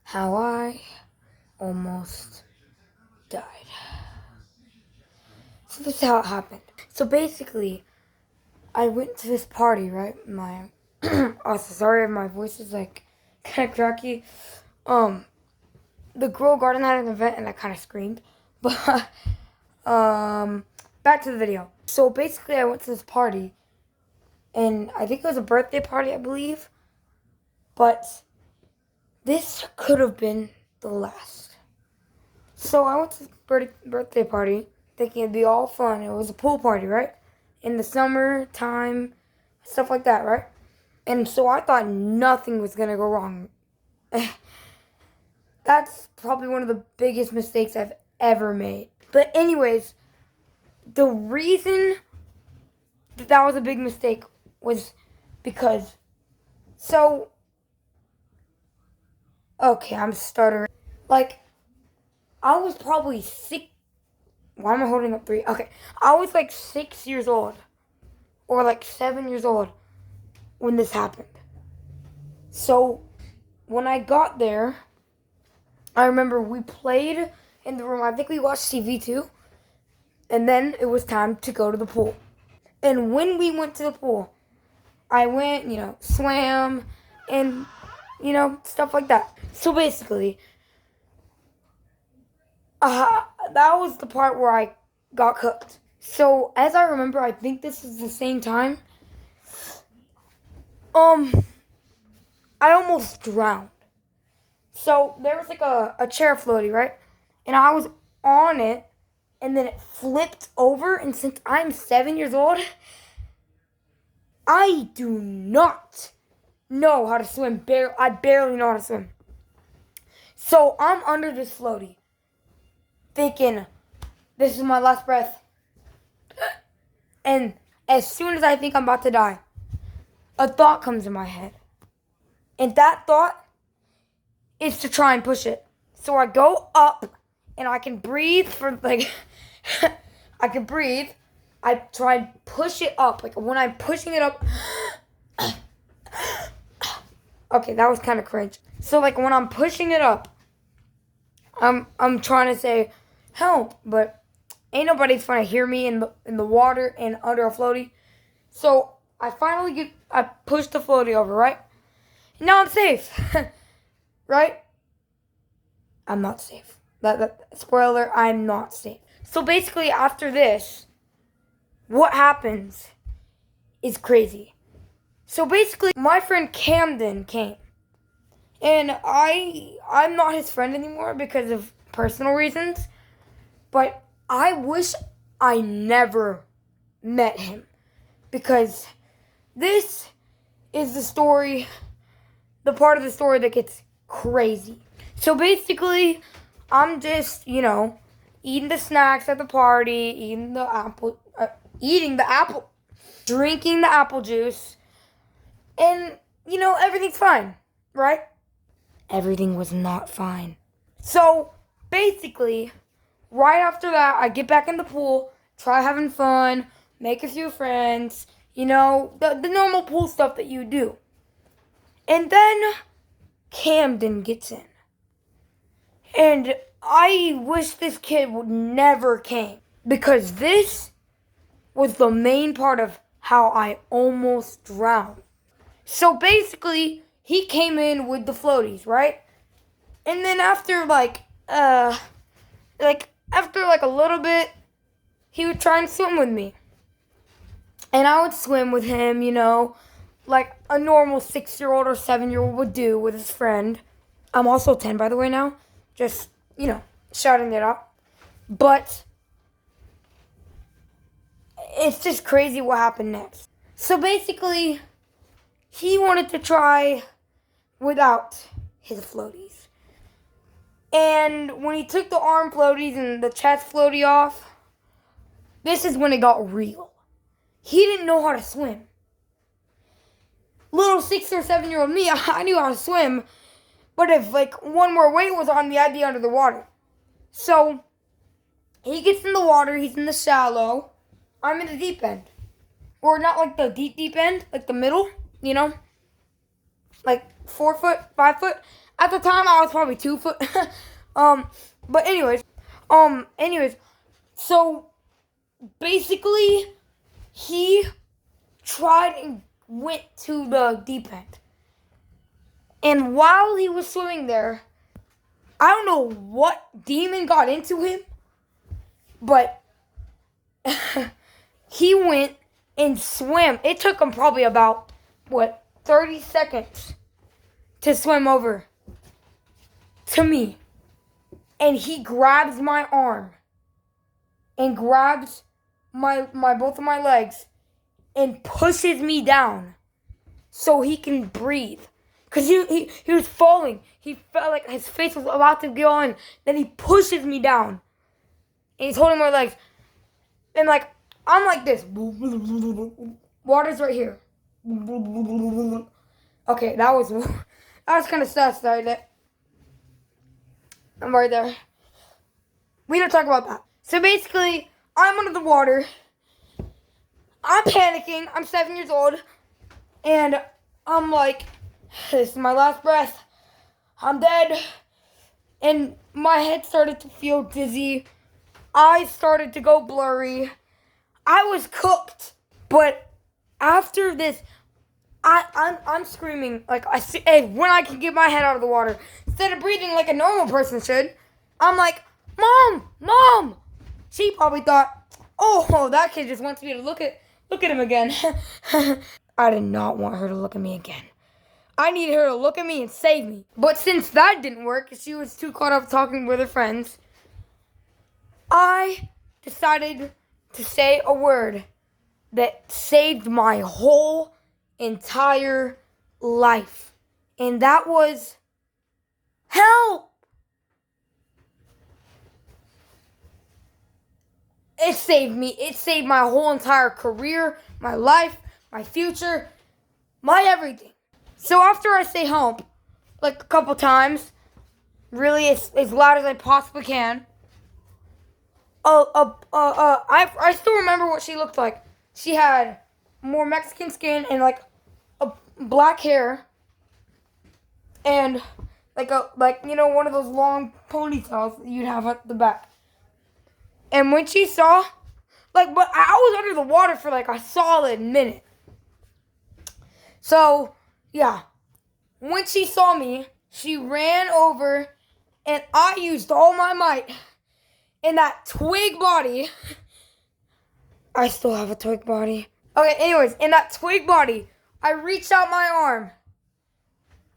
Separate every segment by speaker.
Speaker 1: how I almost died. So this is how it happened. So basically, I went to this party, right? Oh, sorry if my voice is like kind of cracky. The Girl Garden had an event and I kind of screamed. But back to the video. So basically, I went to this party, and I think it was a birthday party, I believe. But this could have been the last. So I went to this birthday party thinking it'd be all fun. It was a pool party, right? In the summertime, stuff like that, right? And so I thought nothing was going to go wrong. That's probably one of the biggest mistakes I've ever made. But anyways, the reason that was a big mistake was because, okay, I'm stuttering. Like, I was probably 6. Why am I holding up 3? Okay, I was like 6 years old, or like 7 years old when this happened. So when I got there, I remember we played in the room. I think we watched TV too. And then it was time to go to the pool. And when we went to the pool, I went, swam, and, stuff like that. So basically, that was the part where I got cooked. So as I remember, I think this is the same time. I almost drowned. So there was like a chair floaty, right? And I was on it, and then it flipped over. And since I'm 7 years old, I do not know how to swim. I barely know how to swim. So I'm under this floaty, thinking, this is my last breath. And as soon as I think I'm about to die, a thought comes in my head. And that thought is to try and push it. So I go up, and I can breathe for like, I can breathe. I try and push it up. Like when I'm pushing it up, okay, that was kind of cringe. So like when I'm pushing it up, I'm trying to say help, but ain't nobody trying to hear me in the water and under a floaty. So I push the floaty over, right? Now I'm safe, right? I'm not safe. Spoiler, I'm not safe. So basically, after this, what happens is crazy. So basically, my friend Camden came. And I'm not his friend anymore because of personal reasons. But I wish I never met him. Because this is the part of the story that gets crazy. So basically, I'm just, eating the snacks at the party, drinking the apple juice, and, everything's fine, right? Everything was not fine. So basically, right after that, I get back in the pool, try having fun, make a few friends, the normal pool stuff that you do. And then Camden gets in. And I wish this kid would never came, because this was the main part of how I almost drowned. So basically, he came in with the floaties, right? And then after after a little bit, he would try and swim with me. And I would swim with him, like a normal 6-year-old or 7-year-old would do with his friend. I'm also 10, by the way, now. Just, shouting it out. But it's just crazy what happened next. So basically, he wanted to try without his floaties. And when he took the arm floaties and the chest floaty off, this is when it got real. He didn't know how to swim. Little 6 or 7-year-old me, I knew how to swim. But if one more weight was on me, I'd be under the water. So he gets in the water, he's in the shallow. I'm in the deep end. Or not like the deep end, like the middle, like 4 foot, 5 foot. At the time, I was probably 2 foot. But anyways, so basically, he tried and went to the deep end. And while he was swimming there, I don't know what demon got into him, but he went and swam. It took him probably about, 30 seconds to swim over to me. And he grabs my arm and grabs my both of my legs and pushes me down so he can breathe. Because he was falling. He felt like his face was about to go on. Then he pushes me down. And he's holding my legs. And like, I'm like this. Water's right here. Okay, that was kind of sus, right? I'm right there. We don't talk about that. So basically, I'm under the water. I'm panicking. I'm 7 years old. And I'm like, this is my last breath. I'm dead. And my head started to feel dizzy. Eyes started to go blurry. I was cooked. But after this, I'm screaming like when I can get my head out of the water. Instead of breathing like a normal person should, I'm like, Mom! She probably thought, oh, that kid just wants me to look at him again. I did not want her to look at me again. I needed her to look at me and save me. But since that didn't work, she was too caught up talking with her friends, I decided to say a word that saved my whole entire life. And that was help. It saved me. It saved my whole entire career, my life, my future, my everything. So after I say help, like a couple times, really as loud as I possibly can, I still remember what she looked like. She had more Mexican skin and like a black hair, and like one of those long ponytails that you'd have at the back. And when she saw, but I was under the water for like a solid minute. So, yeah. When she saw me, she ran over, and I used all my might in that twig body. I still have a twig body. Okay, anyways, in that twig body, I reached out my arm,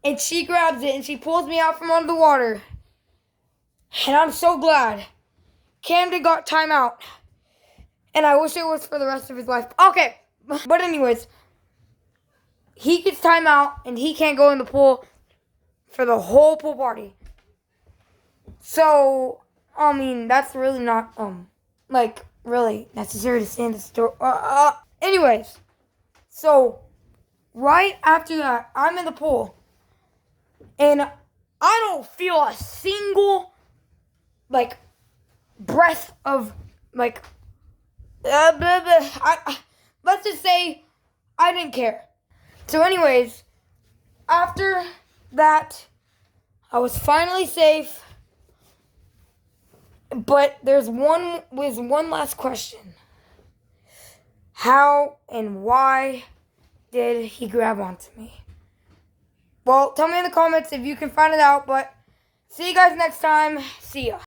Speaker 1: and she grabs it, and she pulls me out from under the water. And I'm so glad. Camden got timeout. And I wish it was for the rest of his life. Okay. But anyways, he gets timeout and he can't go in the pool for the whole pool party. So, I mean, that's really not, really necessary to say in the story. Anyways, so, right after that, I'm in the pool. And I don't feel a single, breath of, let's just say I didn't care. So anyways, after that, I was finally safe. But there's one last question. How and why did he grab onto me? Well, tell me in the comments if you can find it out, but see you guys next time. See ya.